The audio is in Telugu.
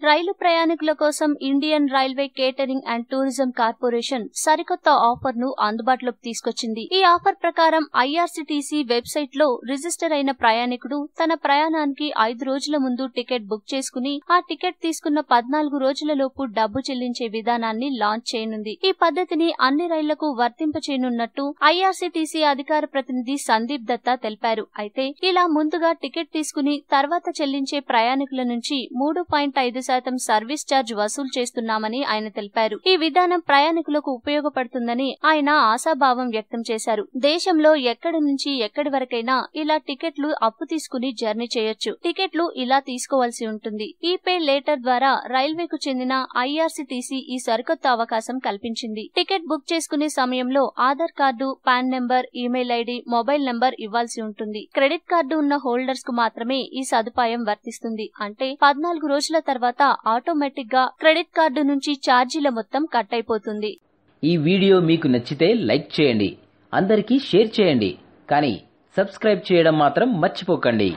రైలు ప్రయాణికుల కోసం Indian railway catering and tourism corporation సరికొత్త ఆఫర్ ను అందుబాటులోకి తీసుకొచ్చింది. ఈ ఆఫర్ ప్రకారం ఐఆర్సీటీసీ వెబ్సైట్ లో రిజిస్టర్ అయిన ప్రయాణికుడు తన ప్రయాణానికి 5 రోజుల ముందు టికెట్ బుక్ చేసుకుని ఆ టికెట్ తీసుకున్న 14 రోజులలోపు డబ్బు చెల్లించే విధానాన్ని లాంచ్ చేయనుంది. ఈ పద్ధతిని అన్ని రైళ్లకు వర్తింపచేయనున్నట్టు ఐఆర్సీటీసీ అధికార ప్రతినిధి సందీప్ దత్తా తెలిపారు. అయితే ఇలా ముందుగా టికెట్ తీసుకుని తర్వాత చెల్లించే ప్రయాణికుల నుంచి 3.5% సర్వీస్ ఛార్జ్ వసూలు చేస్తున్నామని ఆయన తెలిపారు. ఈ విధానం ప్రయాణికులకు ఉపయోగపడుతుందని ఆయన ఆశాభావం వ్యక్తం చేశారు. దేశంలో ఎక్కడి నుంచి ఎక్కడి వరకైనా ఇలా టికెట్లు అప్పు తీసుకుని జర్నీ చేయొచ్చు. టికెట్లు ఇలా తీసుకోవాల్సి ఉంటుంది. ఈ పే లేటర్ ద్వారా రైల్వేకు చెందిన ఐఆర్సీటీసీ ఈ సరికొత్త అవకాశం కల్పించింది. టికెట్ బుక్ చేసుకునే సమయంలో Aadhaar card, pan number, email ID, mobile number ఇవ్వాల్సి ఉంటుంది. క్రెడిట్ కార్డు ఉన్న హోల్డర్స్ కు మాత్రమే ఈ సదుపాయం వర్తిస్తుంది. అంటే 14 రోజుల తర్వాత ఆటోమేటిక్ గా క్రెడిట్ కార్డు నుంచి ఛార్జీల మొత్తం కట్ అయిపోతుంది. ఈ వీడియో మీకు నచ్చితే లైక్ చేయండి, అందరికీ షేర్ చేయండి, కానీ సబ్స్క్రైబ్ చేయడం మాత్రం మర్చిపోకండి.